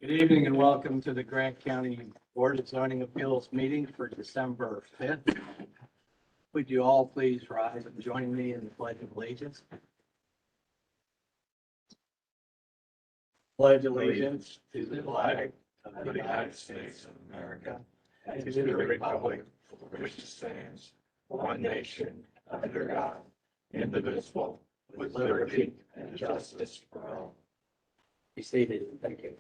Good evening and welcome to the Grant County Board of Zoning Appeals meeting for December 5th. Would you all please rise and join me in the Pledge of Allegiance? Pledge allegiance to the flag of the United States of America and to the republic for which it stands, one nation, under God, indivisible, with liberty and justice for all. Be seated. Thank you.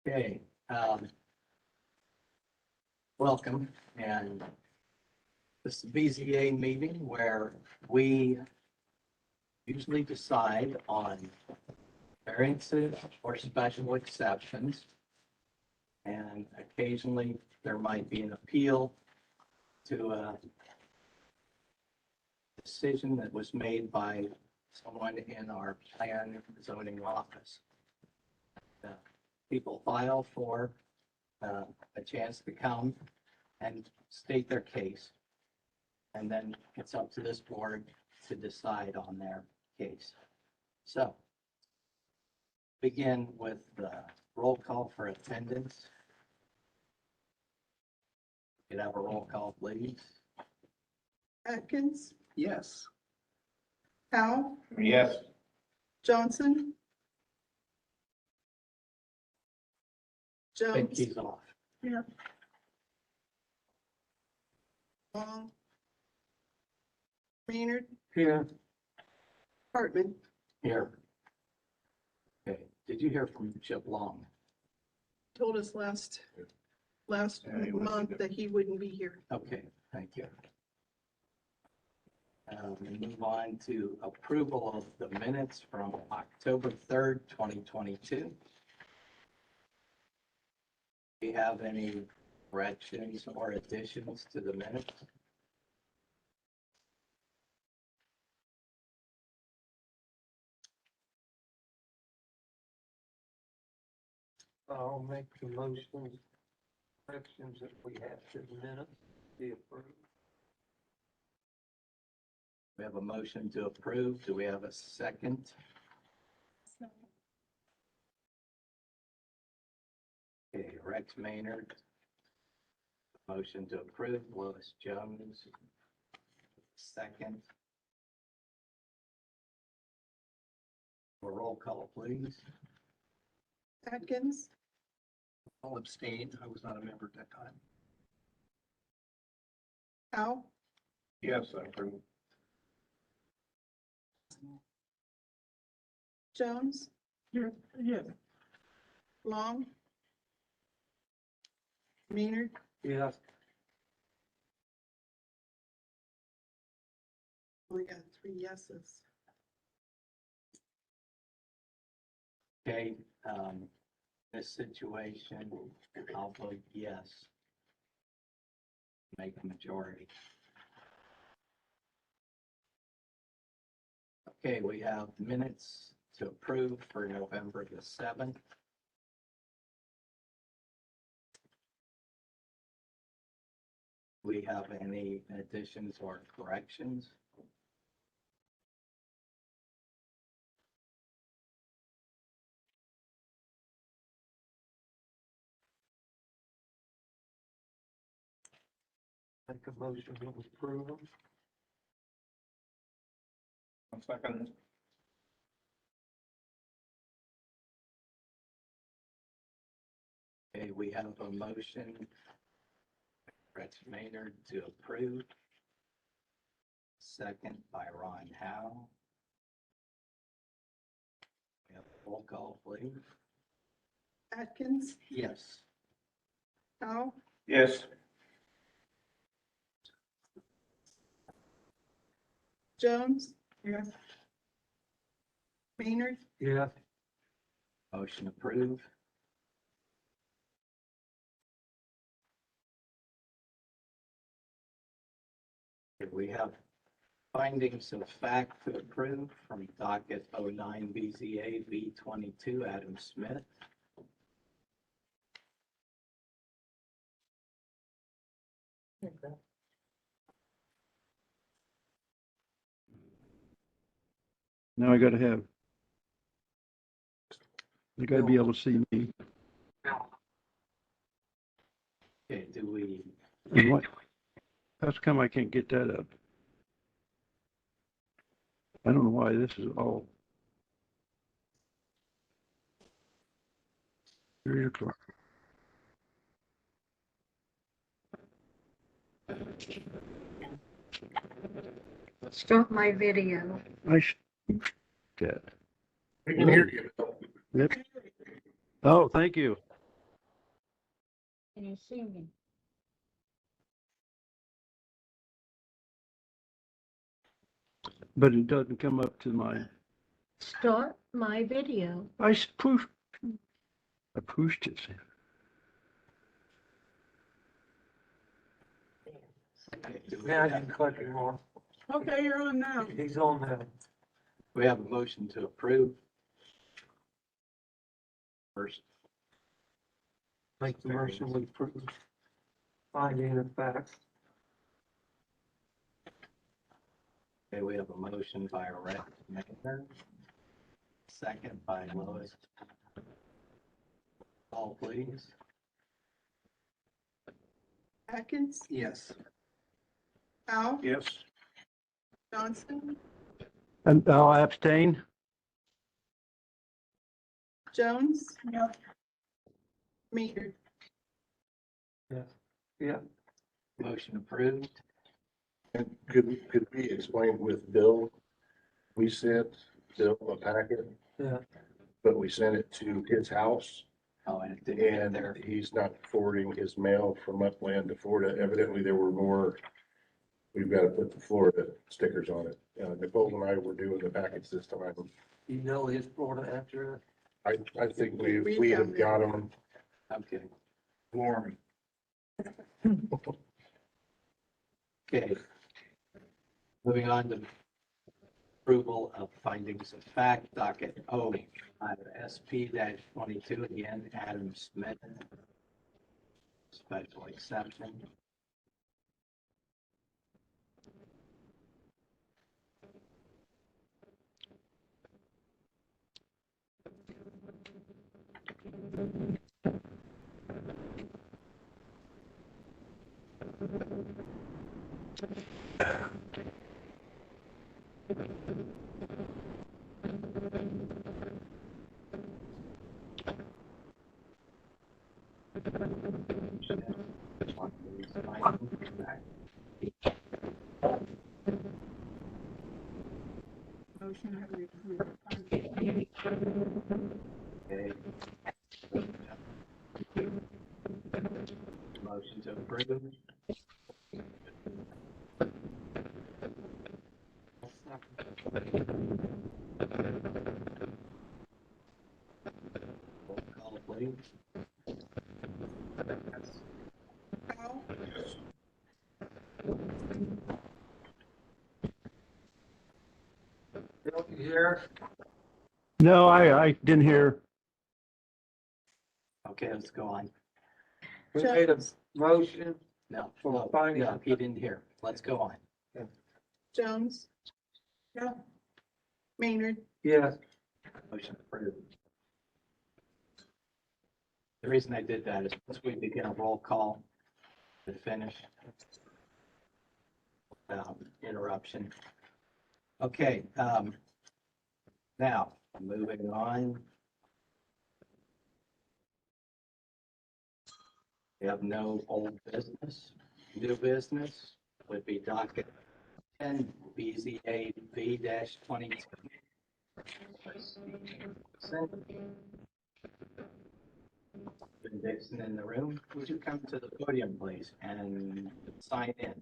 Okay, welcome, and this is the BZA meeting where we usually decide on variances or special exceptions, and occasionally there might be an appeal to a decision that was made by someone in our plan zoning office. People file for a chance to come and state their case. And then it's up to this board to decide on their case. So begin with the roll call for attendance. Could I have a roll call, please? Atkins, Yes. Powell, Yes. Johnson, I think Jones, he's off. Long, Maynard, Here. Hartman. Here. Okay, did you hear from Chip Long? Told us last Yeah, he wasn't month here. that he wouldn't be here. Okay, thank you. We move on to approval of the minutes from October 3rd, 2022. Do you have any corrections or additions to the minutes? I'll make the motion, corrections that we have to the minutes be approved. We have a motion to approve. Do we have a second? Okay, Rex Maynard. Motion to approve. Lois Jones. Second. A roll call, please. Atkins, I'll abstain. I was not a member at that time. Powell, Yes, I approve. Jones, Yeah. Long, Maynard, Yeah. we got 3 yeses. Okay, this situation, I'll vote yes. Make a majority. Okay, we have minutes to approve for November the 7th. We have any additions or corrections? Make a motion to approve them. One second. Okay, we have a motion. Rex Maynard to approve. Second by Ron Howe. We have a roll call, please. Atkins, Yes. Powell, Yes. Jones. Yes. Maynard, Yeah. Motion approved. We have findings of fact to approve from docket 09 BZA V22 Adam Smith. Now I gotta have. You gotta be able to see me. Okay, do we, And what? How come I can't get that up? I don't know why this is all. 3 o'clock. Stop my video. I should. That. We can hear you. Yep. Oh, thank you. Can you see me? But it doesn't come up to my. Start my video. Pushed. I pushed it. now you can click him on. Okay, you're on now. He's on now. We have a motion to approve. First, Make the motion we approve. Finding of facts. okay, we have a motion by Rex Maker, second by Lois. Call please. Atkins, Yes. Howe, Yes. Johnson, And I'll abstain. Jones. Maynard. Yes. Yeah. Motion approved. And could we explain with Bill? We sent Bill a packet. Yeah. But we sent it to his house Oh, and it didn't get and there. he's not forwarding his mail from Upland to Florida. Evidently, there were more. We've got to put the Florida stickers on it. Nicole and I were doing the packets this time. You know his Florida address? I think we have got them. I'm kidding. Warm. Okay. Moving on to approval of findings of fact, docket O, SP-22, again, Adam Smith. Special exception. Motion to approve. Okay. Motion to approve. Roll call, please. Howe, Bill, you here? No, I didn't hear. Okay, let's go on. We made a motion. No, For no, finding- no, he didn't hear. Let's go on. Jones. Maynard, Yes. Motion approved. The reason I did that is once we begin a roll call to finish. Interruption. Okay, now, moving on. We have no old business. New business would be docket 10 BZA V-22. Dixon in the room, would you come to the podium, please, and sign in?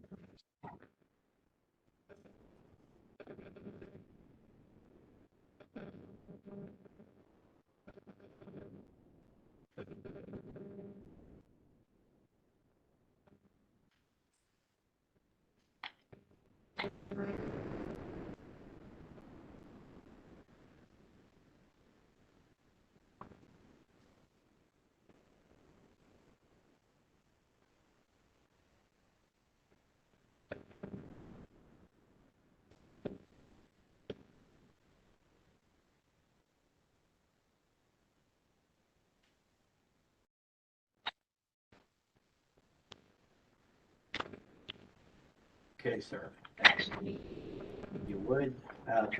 Okay, sir. You would,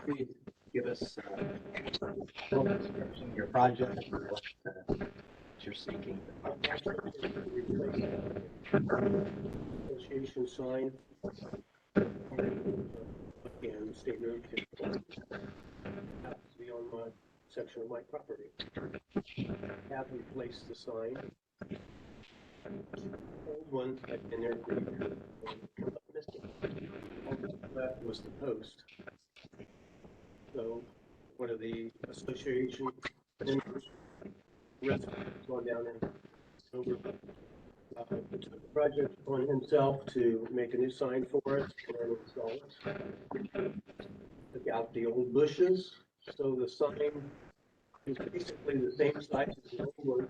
please give us, a little description of your project and what you're seeking. Association sign. And state road happens to be on my section of my property. Have replaced the sign. Old one had been there for years. And missing. All that's left was the post. So one of the association members, residents, gone down and over. Took the project on himself to make a new sign for it and install it. Took out the old bushes, so the sign is basically the same size as the old one,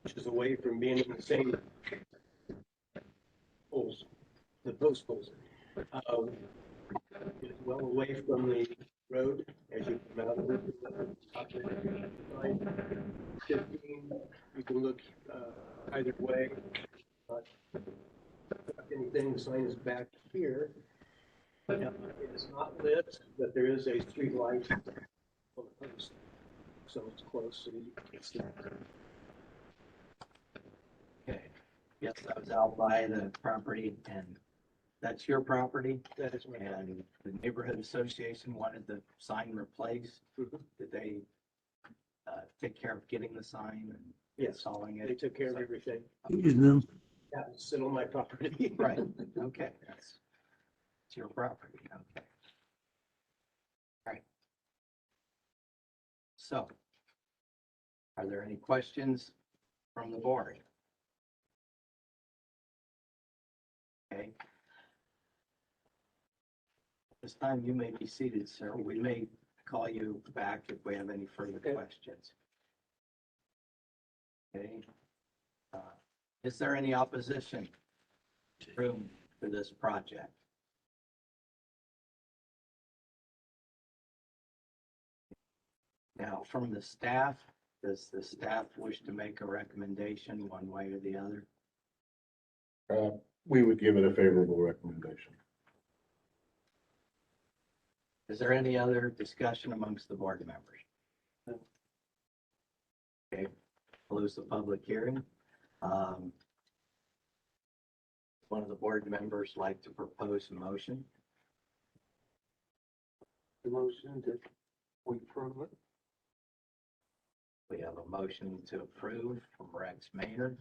which is away from being in the same poles, the post holes. It's well away from the road as you come out of the top of the sign. 15, you can look either way. Anything, the sign is back here. It is not lit, but there is a street light on the post, so it's close, so you can see. Okay. Yes, I was out by the property, and that's your property, That is my and the neighborhood association wanted the sign replaced. Mhm. Did they take care of getting the sign and Yes, installing they it? took care of everything. Use them. That would sit on my property. Right, okay, it's your property, okay. All right. So, are there any questions from the board? Okay. This time you may be seated, sir. We may call you back if we have any further Okay. questions. Okay. Is there any opposition room for this project? Now, from the staff, does the staff wish to make a recommendation one way or the other? We would give it a favorable recommendation. Is there any other discussion amongst the board members? Okay, close the public hearing. One of the board members like to propose a motion. The motion that we approve it. We have a motion to approve from Rex Maynard.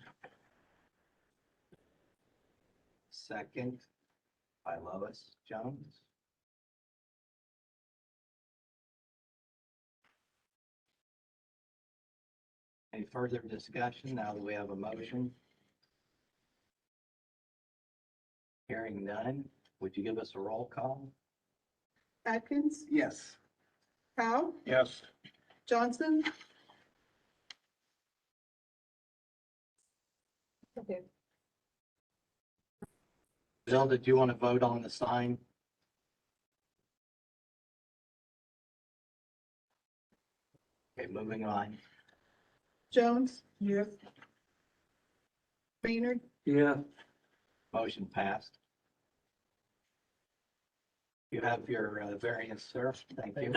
Second by Lois Jones. Any further discussion now that we have a motion? Hearing none, would you give us a roll call? Atkins, Yes. Powell, Yes. Johnson, Bill, did you want to vote on the sign? Okay, moving on. Jones. Yes. Maynard, Yeah, Motion passed. You have your variance, sir. Thank you.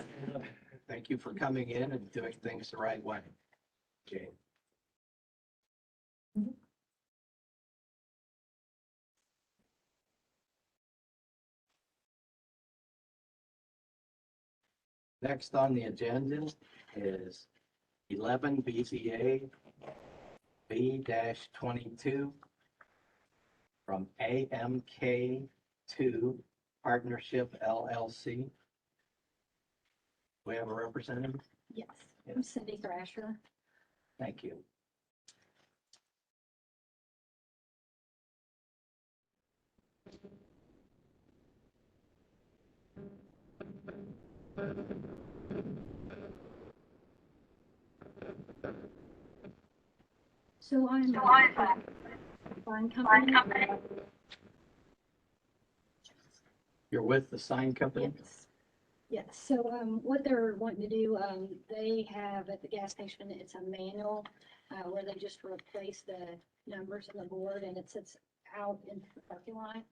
Thank you for coming in and doing things the right way. Jane. Next on the agenda is 11 BZA B-22 from AMK2 Partnership LLC. We have a representative? Yes, I'm Cindy Thrasher. Thank you. So I'm Fine Company. You're with the sign company? Yes. Yes, so what they're wanting to do, they have at the gas station, it's a manual where they just replace the numbers on the board, and it sits out into the parking lot.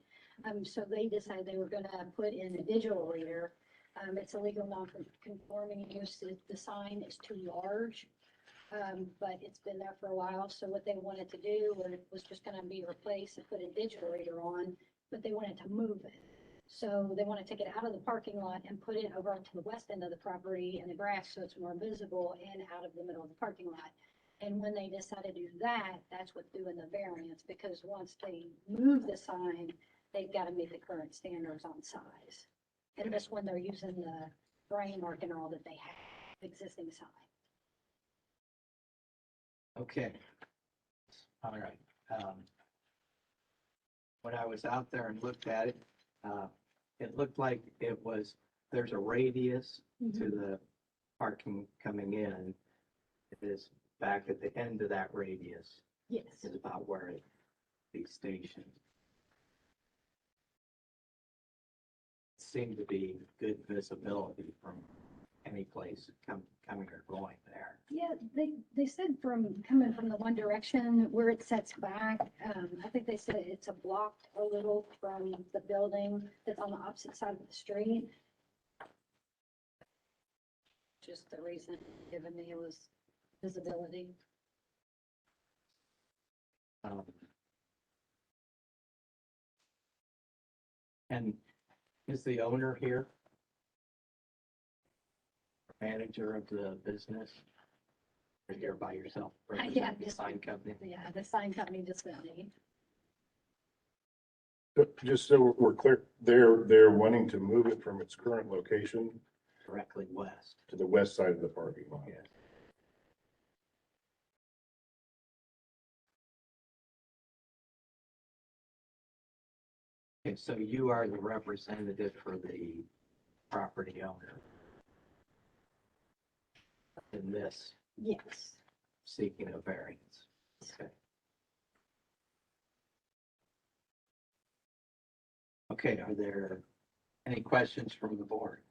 So they decided they were gonna put in a digital reader. It's a legal non-conforming use. The sign is too large. But it's been there for a while. So what they wanted to do was just gonna be replaced and put a digital reader on, but they wanted to move it. So they want to take it out of the parking lot and put it over to the west end of the property in the grass so it's more visible and out of the middle of the parking lot. And when they decided to do that, that's what's doing the variance, because once they move the sign, they've got to meet the current standards on size. And this one, they're using the framework and all that they have, existing sign. Okay. All right. When I was out there and looked at it, it looked like there's a radius to the parking coming in. It is back at the end of that radius Yes. is about where it be stationed. Seemed to be good visibility from any place coming or going there. Yeah, they said coming from the one direction where it sets back, I think they said it's a blocked a little from the building that's on the opposite side of the street. Just the reason given me was visibility. And is the owner here? Manager of the business? Or you're by yourself? Yeah, The sign company? Yeah, the sign company just got me. Just so we're clear, they're wanting to move it from its current location Directly west. to the west side of the parking lot. Yes. Okay, so you are the representative for the property owner in this Yes. seeking a variance. Okay. Okay, are there any questions from the board?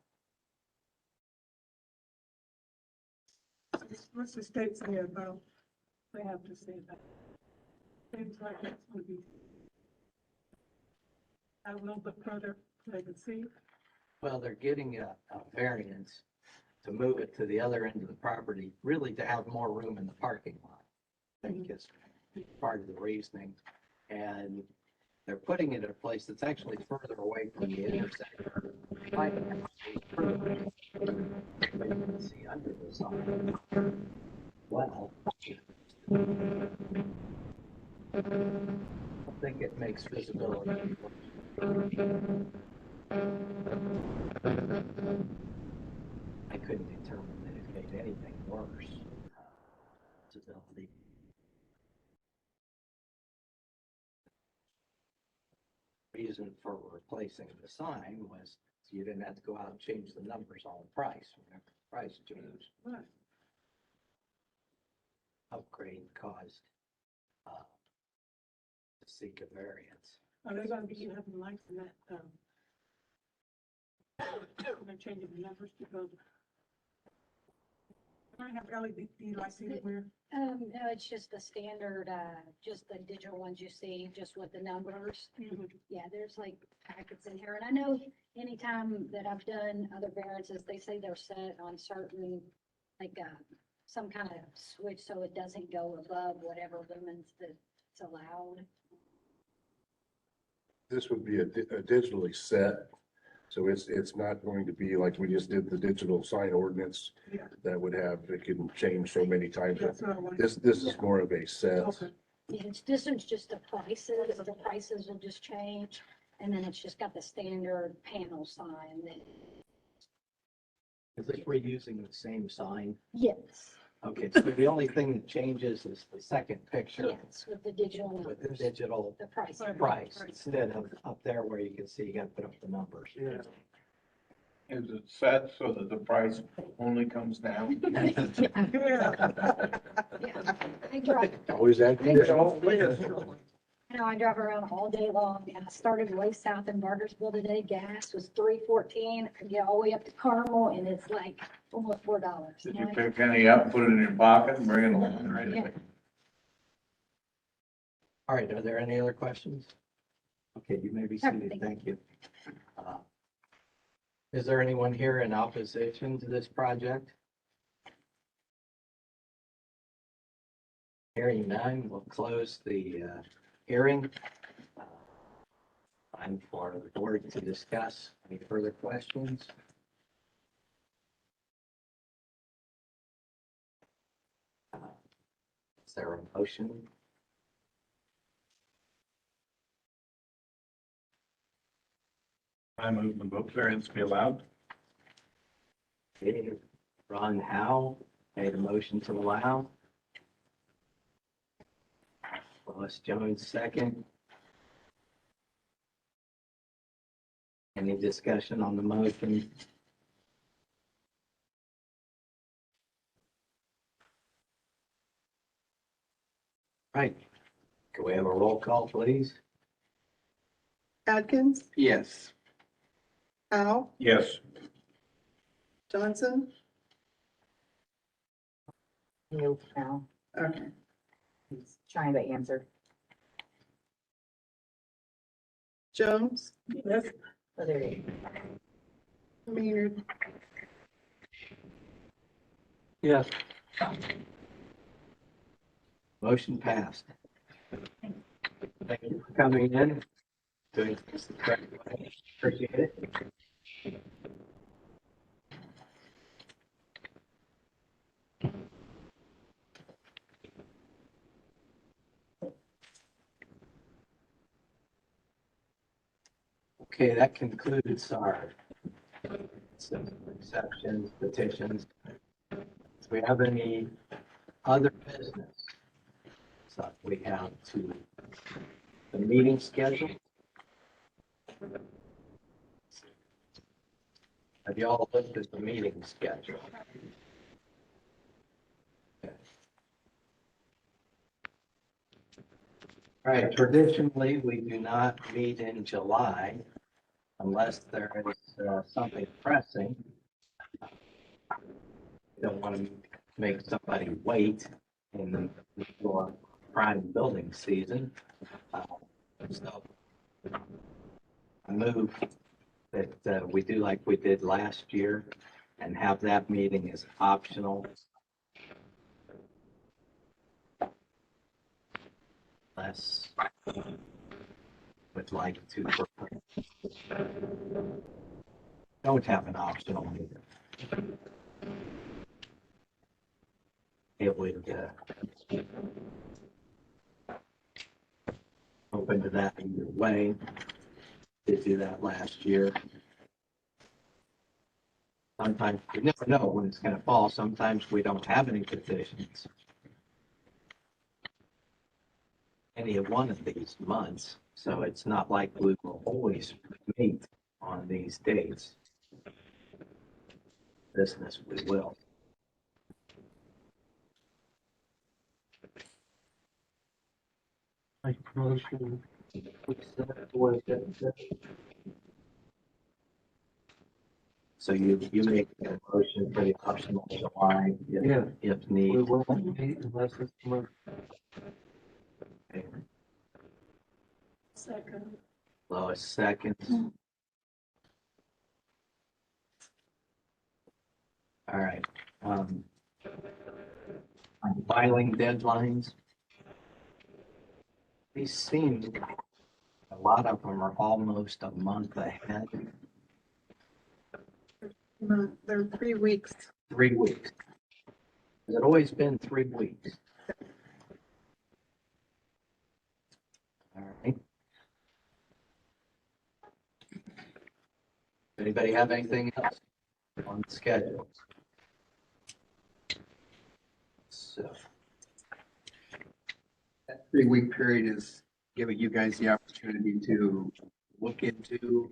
What's the state say about, they have to say that? Seems like it's gonna be a little bit further, they can see. Well, they're getting a variance to move it to the other end of the property, really to have more room in the parking lot. I think is part of the reasoning. And they're putting it in a place that's actually further away from the intersection. Might actually further, but you can see under the sign. Well, I think it makes visibility. I couldn't determine that it made anything worse. Visibility. Reason for replacing the sign was so you didn't have to go out and change the numbers on the price. Whenever the price changed, Right. upgrade caused to seek a variance. Are they gonna be having lights in that, they're changing the numbers to go? I have LED lights everywhere. No, it's just the standard, just the digital ones you see, just with the numbers. Yeah, there's like packets in here, and I know anytime that I've done other variances, they say they're set on certain, like, some kind of switch, so it doesn't go above whatever lumens that's allowed. This would be a digitally set, so it's not going to be like we just did the digital sign ordinance. Yeah. That would have, it can change so many times. That's what I wanted. This is more of a set. Okay. Yeah, this one's just the prices will just change, and then it's just got the standard panel sign that, Is this reusing the same sign? yes, Okay, so the only thing that changes is the second picture yes, with the digital with the numbers, digital the price. price instead of up there where you can see you got to put up the numbers. Yeah. Is it set so that the price only comes down? Yeah. Yeah, I drive, Always that. I drive around all day long, and I started way south in Bargersville today, gas was $3.14, I get all the way up to Carmel, and it's like almost $4. Did you pick any up, put it in your pocket and bring it along? Yeah. All right, are there any other questions? Okay, you may be seated. Thank you. Uh, Is there anyone here in opposition to this project? Hearing none, we'll close the hearing. Time for the board to discuss. Any further questions? Is there a motion? I move the boat variance be allowed. Okay, Ron Howe made a motion to allow. Lois Jones, second. Any discussion on the motion? Right. Can we have a roll call, please? Atkins, Yes. Howe, Yes. Johnson, Mute now. okay, He's trying to answer. Jones, yes, Oh, there you go. Maynard, Yes, Motion passed. Thank you for coming in, doing this the correct way. Appreciate it. Okay, that concludes our exceptions, petitions. Do we have any other business? So we have the meeting schedule. Have you all looked at the meeting schedule? Okay. All right, traditionally, we do not meet in July unless there is something pressing. We don't want to make somebody wait in the prime building season. So I move that we do like we did last year and have that meeting as optional. Unless would like to. Don't have an optional meeting. It would open to that either way. Did do that last year. Sometimes we never know when it's going to fall. Sometimes we don't have any petitions any of one of these months. So it's not like we will always meet on these dates. Business we will. make a motion. Accept what it- So you make a motion for the optional July Yeah. if We need. won't meet unless it's commercial. second, Lois seconds. All right. On filing deadlines. These seem, a lot of them are almost a month ahead, they're 3 weeks. 3 weeks. Has it always been 3 weeks? All right. Anybody have anything else on the schedule? So, That 3 week period is giving you guys the opportunity to look into.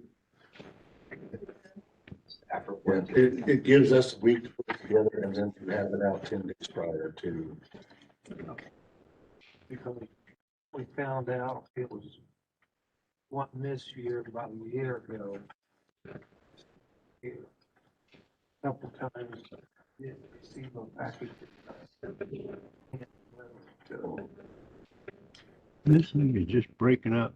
staff report. It gives us a week to put it together and then to have it out 10 days prior to. Because we found out it was one this year about a year ago. Couple times, didn't receive a package. This thing is just breaking up.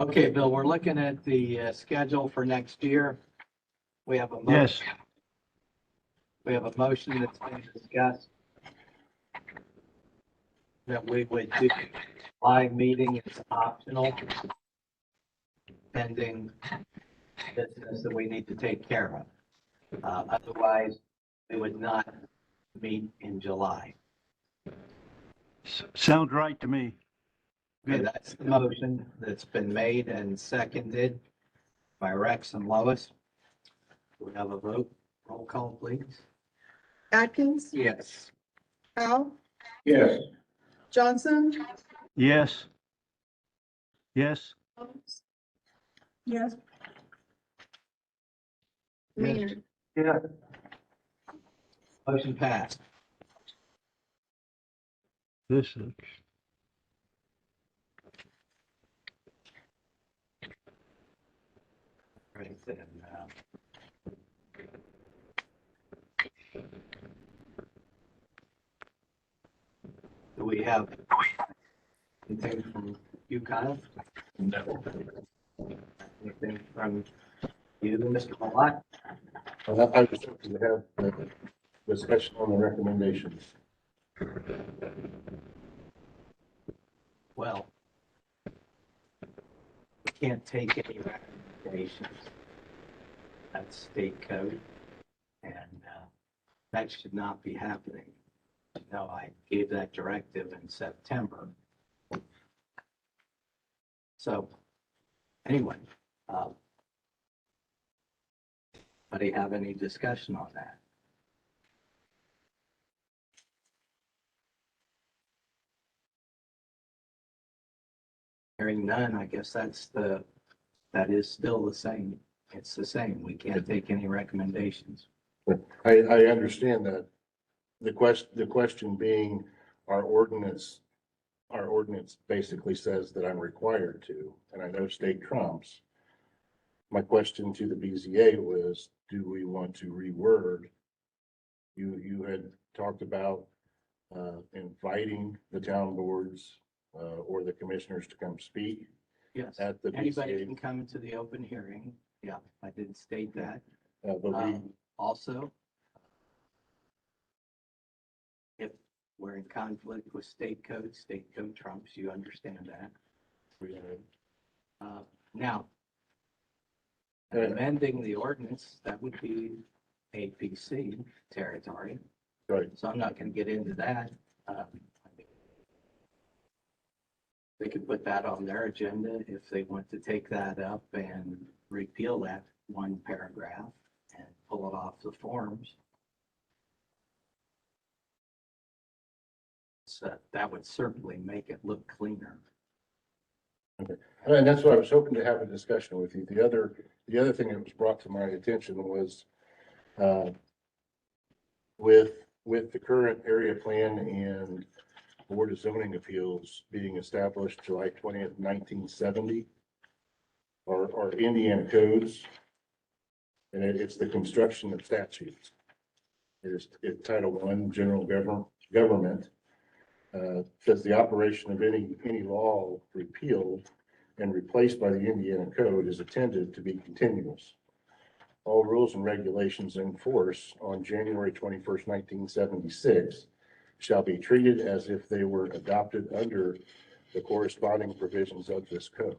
Okay, Bill, we're looking at the schedule for next year. We have a Yes, motion, we have a motion that's been discussed that we would do live meeting is optional pending business that we need to take care of. Otherwise, we would not meet in July. sounds right to me. Okay, Good. that's the motion that's been made and seconded by Rex and Lois. We have a vote. Roll call, please. Atkins, Yes. Powell, Yes. Johnson, Yes. Yes. yes. Maynard, Yeah, Motion passed. This is, Right then. Do we have anything from you, Kyle? No. Anything from you, Mr. Malott? I was hoping to have a discussion on the recommendations. Well, we can't take any recommendations. That's state code, and that should not be happening. No, I gave that directive in September. So, anyway, anybody have any discussion on that? Hearing none, I guess that is still the same. It's the same. We can't take any recommendations. I understand that. The question being, our ordinance basically says that I'm required to, and I know state trumps. My question to the BZA was, do we want to reword? You had talked about inviting the town boards or the commissioners to come speak Yes, at the anybody BZA. can come to the open hearing. Yeah, I did state that. But we, Also, if we're in conflict with state code trumps, you understand that. Now, amending the ordinance, that would be APC territory. right, So I'm not going to get into that. They could put that on their agenda if they want to take that up and repeal that one paragraph and pull it off the forms. So that would certainly make it look cleaner. and that's what I was hoping to have a discussion with you. The other thing that was brought to my attention was with the current area plan and Board of Zoning Appeals being established July 20th, 1970, our Indiana codes, and it's the construction of statutes. It's Title I, General Government, says the operation of any law repealed and replaced by the Indiana Code is intended to be continuous. All rules and regulations in force on January 21st, 1976 shall be treated as if they were adopted under the corresponding provisions of this code.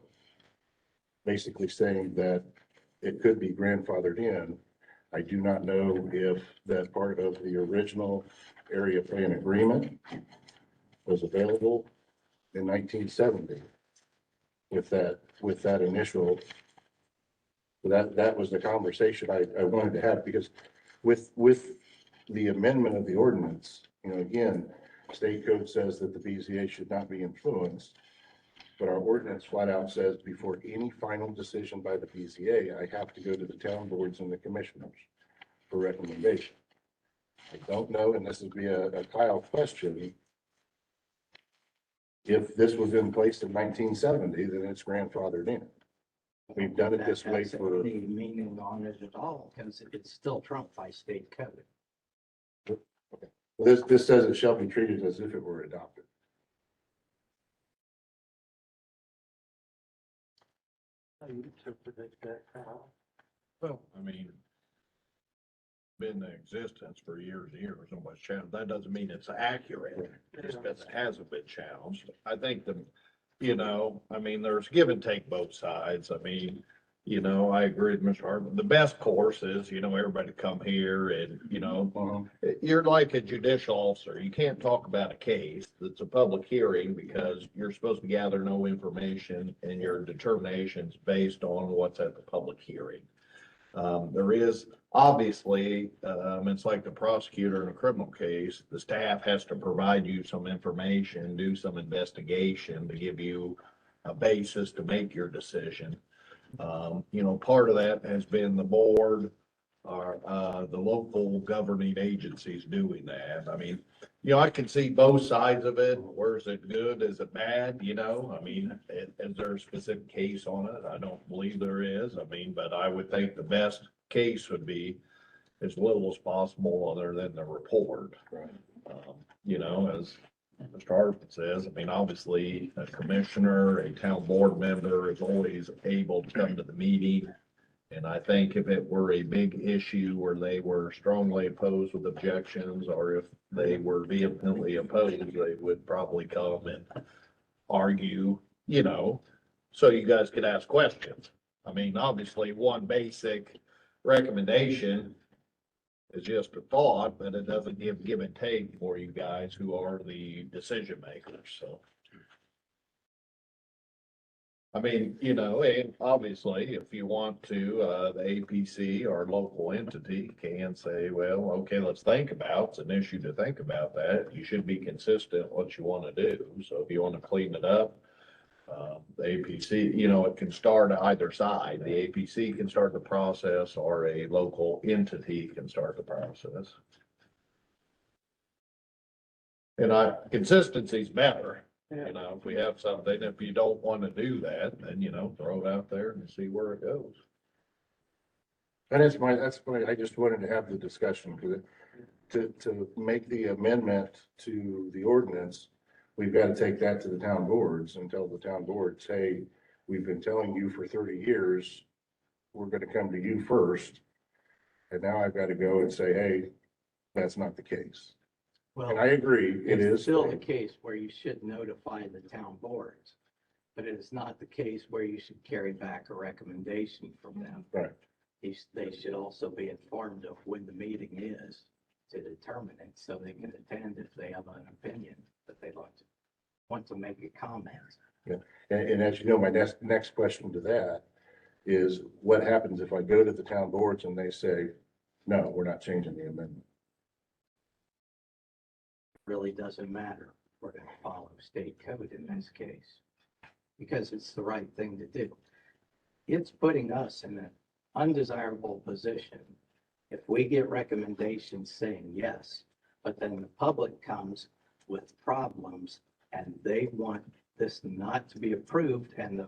Basically saying that it could be grandfathered in. I do not know if that part of the original area plan agreement was available in 1970 with that initial. That was the conversation I wanted to have, because with the amendment of the ordinance, again, state code says that the BZA should not be influenced, but our ordinance flat out says before any final decision by the BZA, I have to go to the town boards and the commissioners for recommendation. I don't know, and this would be a Kyle question. If this was in place in 1970, then it's grandfathered in. We've done it this way That for. has any meaning on it at all, because it's still trumped by state code. This says it shall be treated as if it were adopted. How you interpret that, Kyle? Well, I mean, been in existence for years and years, nobody's challenged. That doesn't mean it's accurate, just because it hasn't been challenged. I think I mean, there's give and take both sides. I mean, I agree with Mr. Hartman. The best course is, everybody come here and, you're like a judicial officer. You can't talk about a case that's a public hearing because you're supposed to gather no information and your determinations based on what's at the public hearing. There is obviously, it's like the prosecutor in a criminal case, the staff has to provide you some information, do some investigation to give you a basis to make your decision. Part of that has been the board or, the local governing agencies doing that. I mean, I can see both sides of it. Where's it good? Is it bad? I mean, is there a specific case on it? I don't believe there is. I mean, but I would think the best case would be as little as possible other than the report. Right. As Mr. Hartman says, I mean, obviously a commissioner, a town board member is always able to come to the meeting. And I think if it were a big issue where they were strongly opposed with objections, or if they were vehemently opposed, they would probably come and argue, so you guys could ask questions. I mean, obviously, one basic recommendation is just a thought, but it doesn't give and take for you guys who are the decision makers, so. I mean, and obviously, if you want to, the APC or local entity can say, well, okay, let's think about, it's an issue to think about that. You should be consistent what you want to do. So if you want to clean it up, the APC, it can start either side. The APC can start the process or a local entity can start the process. And consistency's better. If we have something, if you don't want to do that, then, throw it out there and see where it goes. And that's why I just wanted to have the discussion, because to make the amendment to the ordinance, we've got to take that to the town boards and tell the town boards, hey, we've been telling you for 30 years, we're going to come to you first. And now I've got to go and say, hey, that's not the case. Well, And I agree, it it's is. still the case where you should notify the town boards, but it is not the case where you should carry back a recommendation from them. Right. They should also be informed of when the meeting is to determine it, so they can attend if they have an opinion that they'd like to, want to make a comment. Yeah, and as you know, my next question to that is, what happens if I go to the town boards and they say, no, we're not changing the amendment? Really doesn't matter. We're going to follow state code in this case because it's the right thing to do. It's putting us in an undesirable position if we get recommendations saying yes, but then the public comes with problems and they want this not to be approved, and the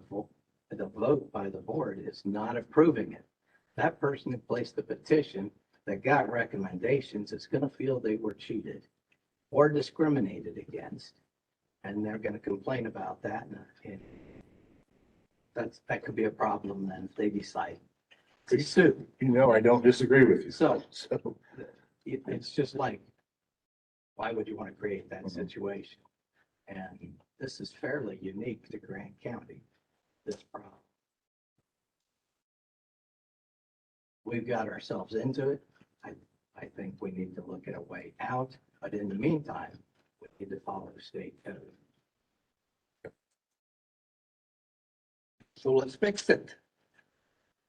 vote by the board is not approving it. That person who placed the petition that got recommendations is going to feel they were cheated or discriminated against, and they're going to complain about that. And that could be a problem then if they decide to sue. I don't disagree with you. So it's just like, why would you want to create that situation? And this is fairly unique to Grant County, this problem. We've got ourselves into it. I think we need to look at a way out, but in the meantime, we need to follow state code. So let's fix it.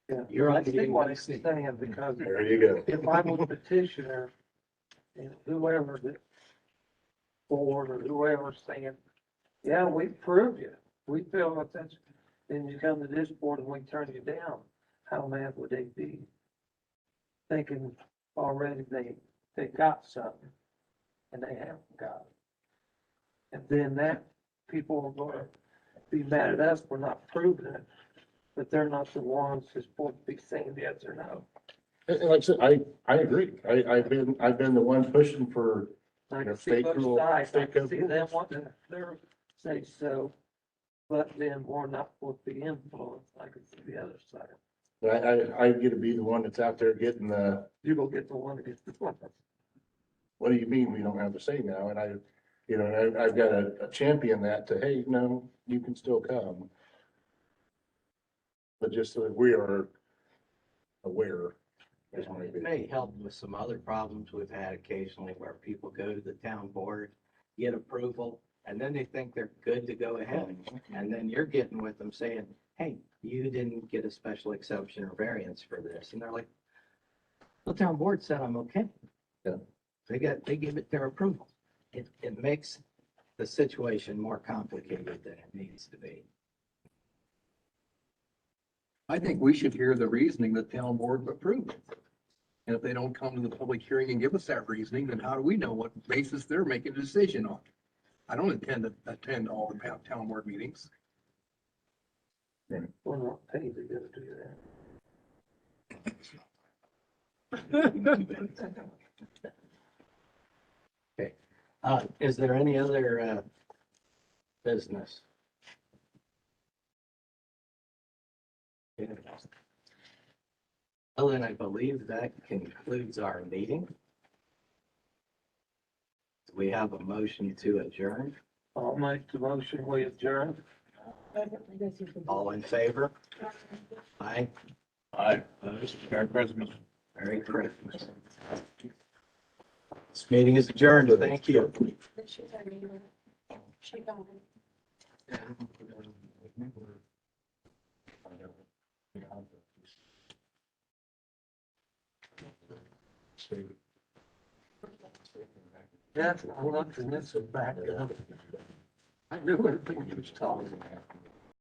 Yeah, You're I on see what he's the saying, because There you go. if I'm a petitioner and whoever the board or whoever's saying, yeah, we approved you, we feel that that's, then you come to this board and we turn you down, how mad would they be? Thinking already they got something and they haven't got it. And then that people are gonna be mad at us for not proving it, but they're not the ones who's supposed to be saying yes or no. And like I said, I agree. I've been the one pushing for, I can see state both rule, sides, I state can code see them wanting their say so, but then we're not with the influence like it's the other side. I get to be the one that's out there getting the, You go get the one that gets the one. what do you mean we don't have a say now? And I've got to champion that to, hey, no, you can still come. But just so that we are aware. is my It big- may help with some other problems we've had occasionally where people go to the town board, get approval, and then they think they're good to go ahead. And then you're getting with them saying, hey, you didn't get a special exception or variance for this. And they're like, the town board said I'm okay. Yeah. They give it their approval. It makes the situation more complicated than it needs to be. I think we should hear the reasoning that town board approved it. And if they don't come to the public hearing and give us that reasoning, then how do we know what basis they're making a decision on? I don't intend to attend all the town board meetings. We're not paid to go do that. Is there any other, business? Well, then I believe that concludes our meeting. We have a motion to adjourn. I'll make the motion, we adjourn. All in favor? Aye. Aye. Merry Christmas. Merry Christmas. This meeting is adjourned. Thank you. That's, I looked and this is back up. I knew everything he was talking about.